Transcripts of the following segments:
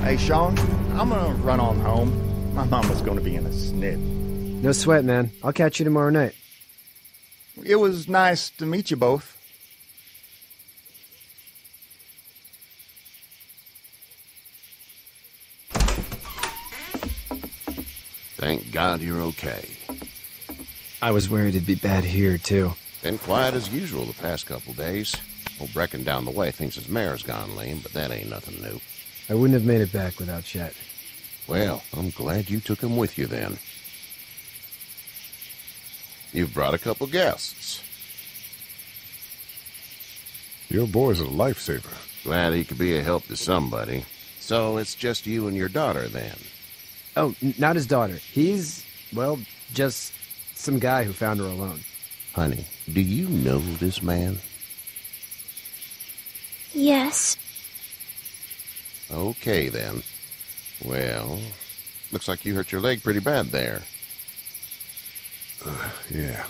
Hey, Sean, I'm gonna run on home. My mama's gonna be in a snit. No sweat, man. I'll catch you tomorrow night. It was nice to meet you both. Thank God you're okay. I was worried it'd be bad here, too. Been quiet as usual the past couple days. Old Brecken down the way thinks his mare's gone lame, but that ain't nothing new. I wouldn't have made it back without Chet. Well, I'm glad you took him with you then. You've brought a couple guests. Your boy's a lifesaver. Glad he could be a help to somebody. So it's just you and your daughter then? Oh, not his daughter. He's, well, just some guy who found her alone. Honey, do you know this man? Yes. Okay, then. Well, looks like you hurt your leg pretty bad there. Yeah,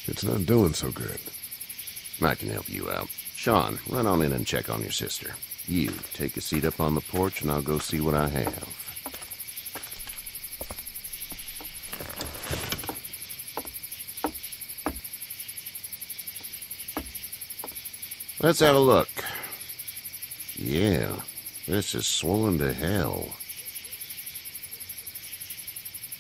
it's not doing so good. I can help you out. Sean, run on in and check on your sister. You, take a seat up on the porch and I'll go see what I have. Let's have a look. Yeah, this is swollen to hell.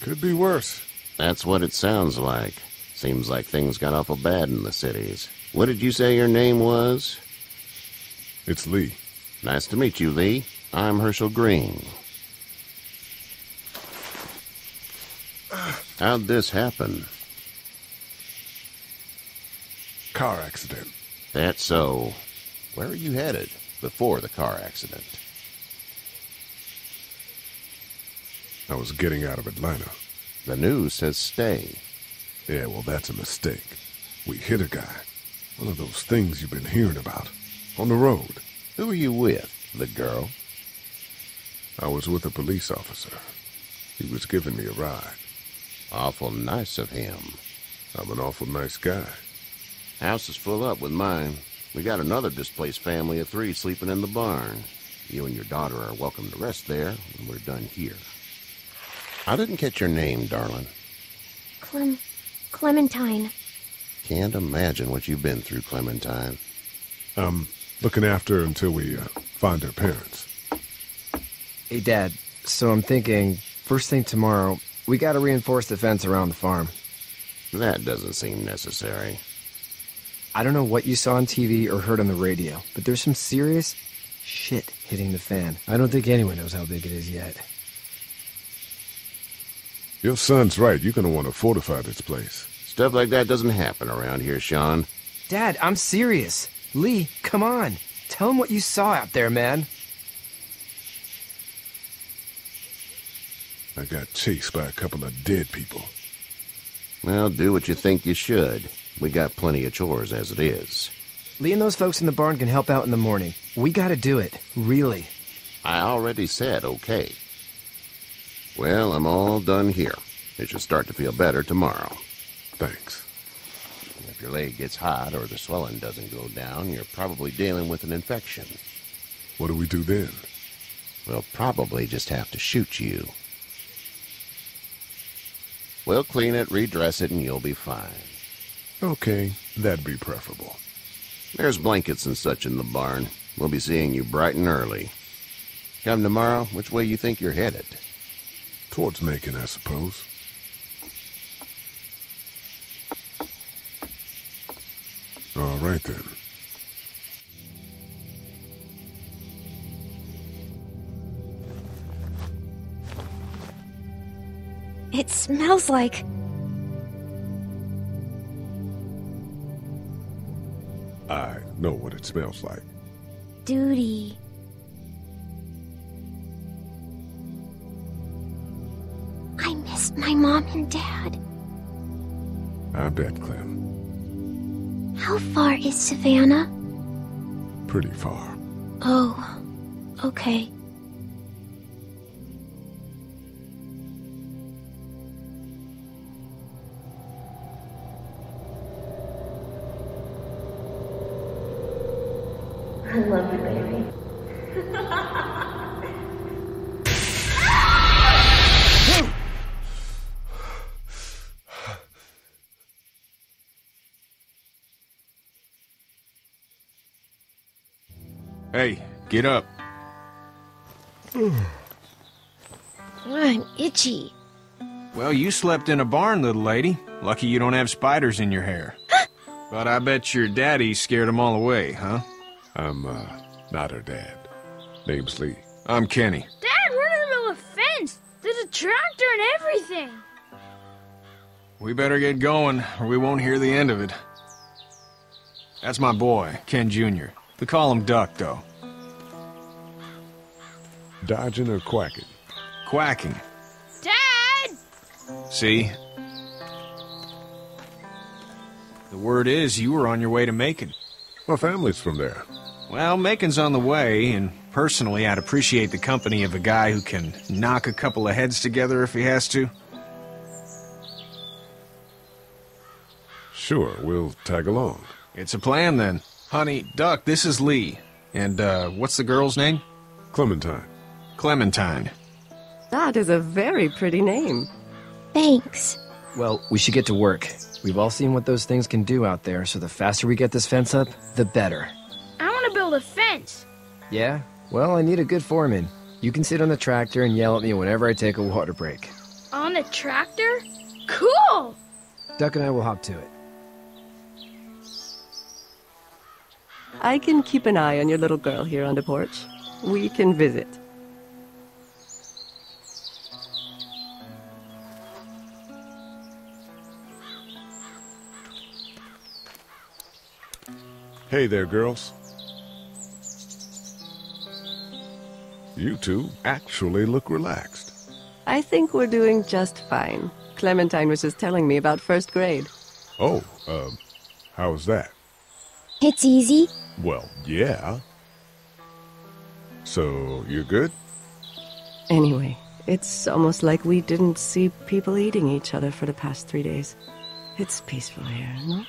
Could be worse. That's what it sounds like. Seems like things got awful bad in the cities. What did you say your name was? It's Lee. Nice to meet you, Lee. I'm Herschel Green. How'd this happen? Car accident. That's so. Where are you headed before the car accident? I was getting out of Atlanta. The news says stay. Yeah, well, that's a mistake. We hit a guy. One of those things you've been hearing about. On the road. Who are you with? The girl? I was with a police officer. He was giving me a ride. Awful nice of him. I'm an awful nice guy. House is full up with mine. We got another displaced family of 3 sleeping in the barn. You and your daughter are welcome to rest there when we're done here. I didn't catch your name, darling. Clementine. Can't imagine what you've been through, Clementine. I'm looking after her until we find her parents. Hey, Dad, so I'm thinking, first thing tomorrow, we gotta reinforce the fence around the farm. That doesn't seem necessary. I don't know what you saw on TV or heard on the radio, but there's some serious shit hitting the fan. I don't think anyone knows how big it is yet. Your son's right. You're gonna want to fortify this place. Stuff like that doesn't happen around here, Sean. Dad, I'm serious. Lee, come on. Tell him what you saw out there, man. I got chased by a couple of dead people. Well, do what you think you should. We got plenty of chores as it is. Lee and those folks in the barn can help out in the morning. We gotta do it. Really. I already said okay. Well, I'm all done here. It should start to feel better tomorrow. Thanks. If your leg gets hot or the swelling doesn't go down, you're probably dealing with an infection. What do we do then? We'll probably just have to shoot you. We'll clean it, redress it, and you'll be fine. Okay, that'd be preferable. There's blankets and such in the barn. We'll be seeing you bright and early. Come tomorrow, which way you think you're headed? Towards Macon, I suppose. All right, then. It smells like... I know what it smells like. duty. I miss my mom and dad. I bet, Clem. How far is Savannah? Pretty far. Oh, okay. I love you, baby. Hey, get up. I'm itchy. Well, you slept in a barn, little lady. Lucky you don't have spiders in your hair. But I bet your daddy scared them all away, huh? I'm, not her dad. Name's Lee. I'm Kenny. Dad, we're in the middle of a fence. There's a tractor and everything. We better get going, or we won't hear the end of it. That's my boy, Ken Jr. We call him Duck, though. Dodging or quacking? Quacking. Dad! See? The word is you were on your way to Macon. My family's from there. Well, Macon's on the way, and personally, I'd appreciate the company of a guy who can knock a couple of heads together if he has to. Sure, we'll tag along. It's a plan, then. Honey, Duck, this is Lee. And, what's the girl's name? Clementine. Clementine. That is a very pretty name. Thanks. Well, we should get to work. We've all seen what those things can do out there, so the faster we get this fence up, the better. I want to build a fence. Yeah? Well, I need a good foreman. You can sit on the tractor and yell at me whenever I take a water break. On the tractor? Cool! Duck and I will hop to it. I can keep an eye on your little girl here on the porch. We can visit. Hey there, girls. You two actually look relaxed. I think we're doing just fine. Clementine was just telling me about first grade. Oh, how's that? It's easy. Well, yeah. So, you're good? Anyway, it's almost like we didn't see people eating each other for the past 3 days. It's peaceful here, no?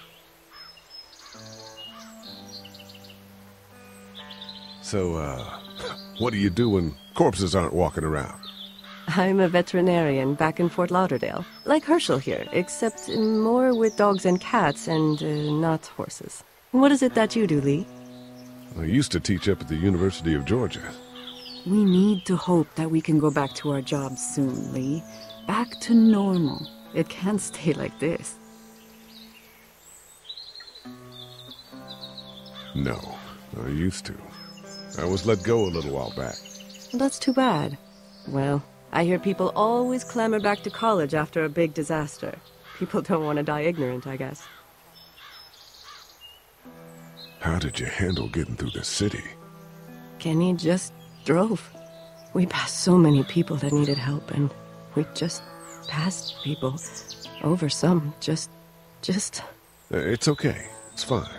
So, what do you do when corpses aren't walking around? I'm a veterinarian back in Fort Lauderdale. Like Herschel here, except more with dogs and cats and not horses. What is it that you do, Lee? I used to teach up at the University of Georgia. We need to hope that we can go back to our jobs soon, Lee. Back to normal. It can't stay like this. No, I used to. I was let go a little while back. That's too bad. Well, I hear people always clamor back to college after a big disaster. People don't want to die ignorant, I guess. How did you handle getting through the city? Kenny just drove. We passed so many people that needed help, and we just passed people. Over some, just... It's okay. It's fine.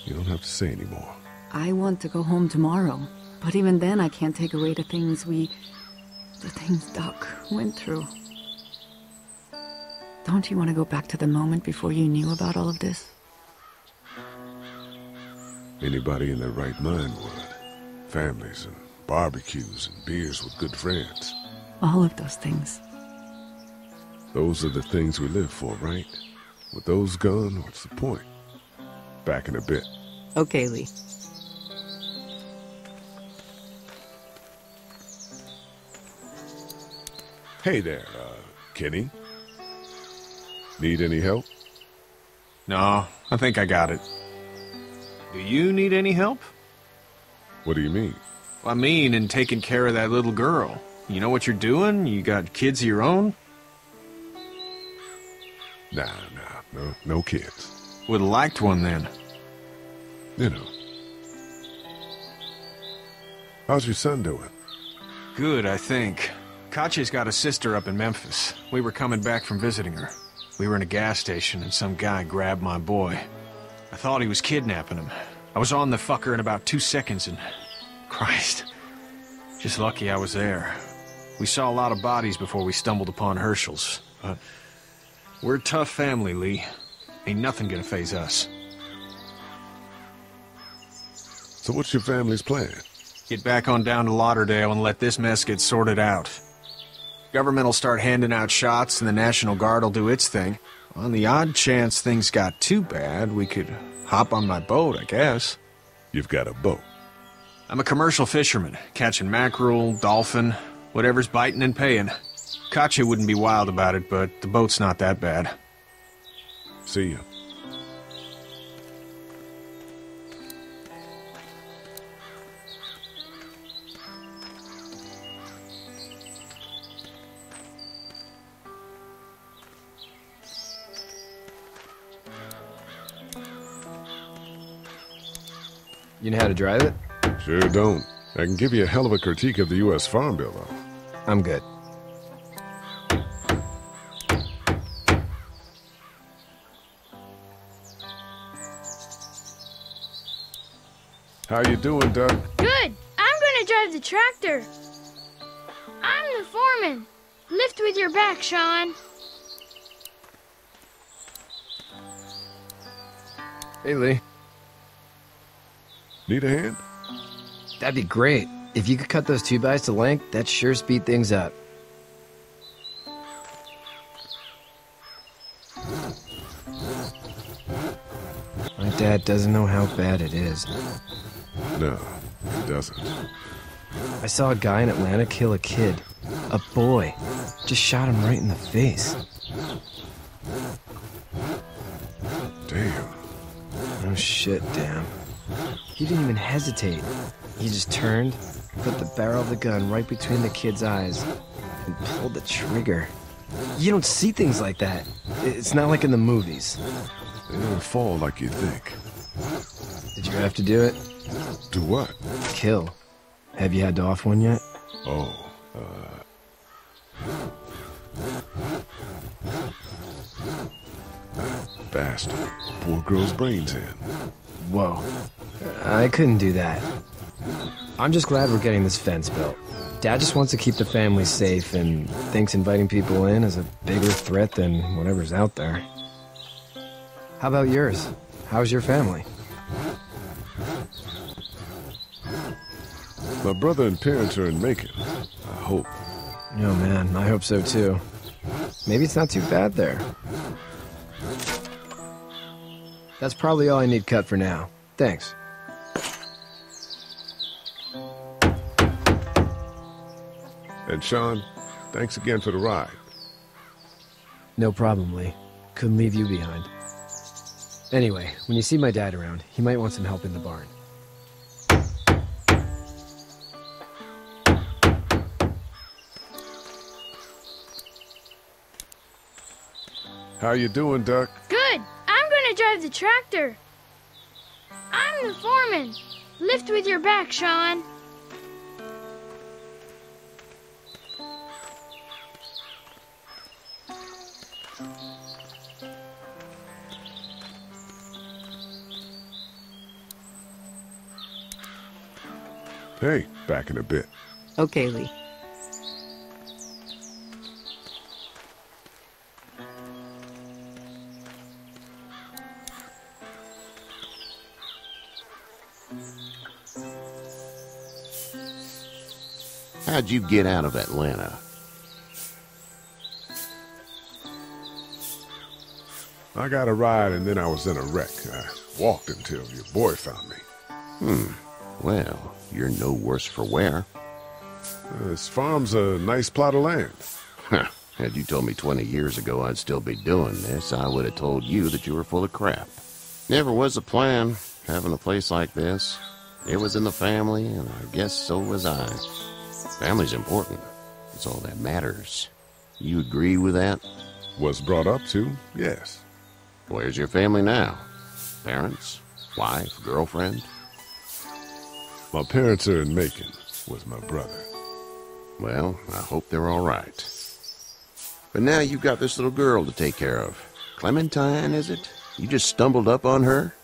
You don't have to say anymore. I want to go home tomorrow. But even then, I can't take away the things Doc went through. Don't you want to go back to the moment before you knew about all of this? Anybody in their right mind would. Families and barbecues and beers with good friends. All of those things. Those are the things we live for, right? With those gone, what's the point? Back in a bit. Okay, Lee. Hey there, Kenny. Need any help? No, I think I got it. Do you need any help? What do you mean? I mean, in taking care of that little girl. You know what you're doing? You got kids of your own? Nah, no kids. Would've liked one then. You know. How's your son doing? Good, I think. Katya's got a sister up in Memphis. We were coming back from visiting her. We were in a gas station and some guy grabbed my boy. I thought he was kidnapping him. I was on the fucker in about 2 seconds and... Christ. Just lucky I was there. We saw a lot of bodies before we stumbled upon Herschel's. But we're a tough family, Lee. Ain't nothing gonna faze us. So what's your family's plan? Get back on down to Lauderdale and let this mess get sorted out. Government will start handing out shots and the National Guard will do its thing. On the odd chance things got too bad, we could hop on my boat, I guess. You've got a boat. I'm a commercial fisherman, catching mackerel, dolphin, whatever's biting and paying. Katya wouldn't be wild about it, but the boat's not that bad. See ya. You know how to drive it? Sure don't. I can give you a hell of a critique of the U.S. Farm Bill, though. I'm good. How you doing, Doug? Good. I'm gonna drive the tractor. I'm the foreman. Lift with your back, Sean. Hey, Lee. Need a hand? That'd be great. If you could cut those 2x to length, that'd sure speed things up. My dad doesn't know how bad it is. No, he doesn't. I saw a guy in Atlanta kill a kid. A boy. Just shot him right in the face. Damn. Oh shit, damn. He didn't even hesitate. He just turned, put the barrel of the gun right between the kid's eyes, and pulled the trigger. You don't see things like that. It's not like in the movies. They don't fall like you think. Did you have to do it? Do what? Kill. Have you had to off one yet? Oh, bastard. Poor girl's brains in. Whoa. I couldn't do that. I'm just glad we're getting this fence built. Dad just wants to keep the family safe and thinks inviting people in is a bigger threat than whatever's out there. How about yours? How's your family? My brother and parents are in Macon. I hope. Oh man, I hope so too. Maybe it's not too bad there. That's probably all I need cut for now. Thanks. And Sean, thanks again for the ride. No problem, Lee. Couldn't leave you behind. Anyway, when you see my dad around, he might want some help in the barn. How you doing, Duck? Good. I'm gonna drive the tractor. I'm the foreman. Lift with your back, Sean. Hey, back in a bit. Okay, Lee. How'd you get out of Atlanta? I got a ride and then I was in a wreck. I walked until your boy found me. Well, you're no worse for wear. This farm's a nice plot of land. Huh. Had you told me 20 years ago I'd still be doing this, I would have told you that you were full of crap. Never was a plan, having a place like this. It was in the family, and I guess so was I. Family's important. It's all that matters. You agree with that? Was brought up to, yes. Where's your family now? Parents? Wife? Girlfriend? My parents are in Macon with my brother. Well, I hope they're all right. But now you've got this little girl to take care of. Clementine, is it? You just stumbled up on her?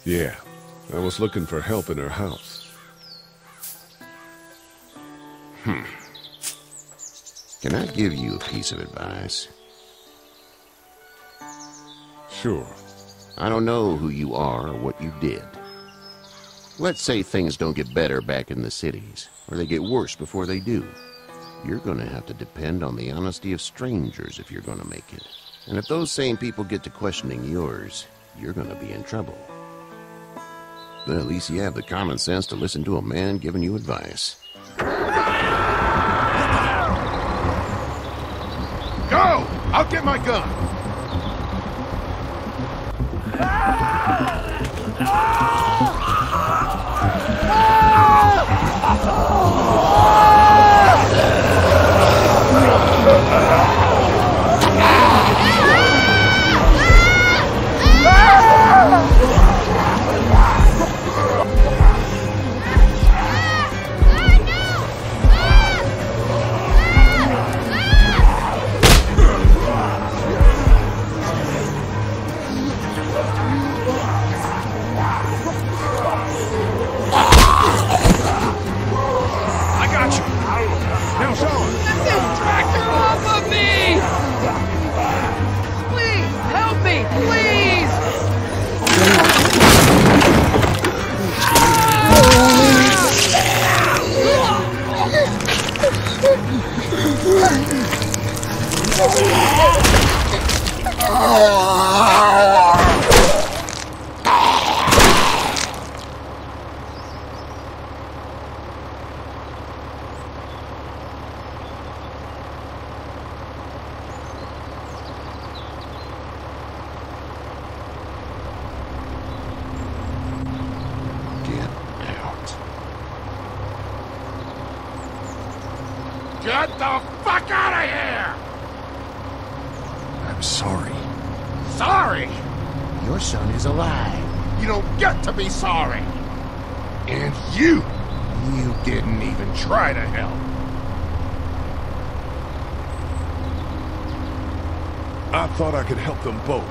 Yeah, I was looking for help in her house. Can I give you a piece of advice? Sure. I don't know who you are or what you did. Let's say things don't get better back in the cities, or they get worse before they do. You're going to have to depend on the honesty of strangers if you're going to make it. And if those same people get to questioning yours, you're gonna be in trouble. But at least you have the common sense to listen to a man giving you advice. Go! I'll get my gun! Get the fuck out of here! I'm sorry. Sorry? Your son is alive. You don't get to be sorry. And you didn't even try to help. I thought I could help them both.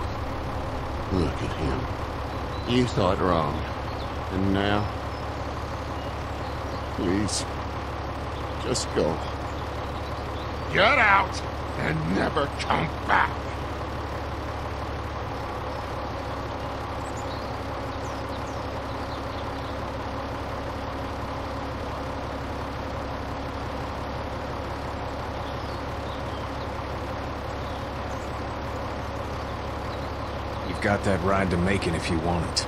Look at him. You thought wrong. And now? Please, just go. Get out and never come back. You've got that ride to Macon if you want it.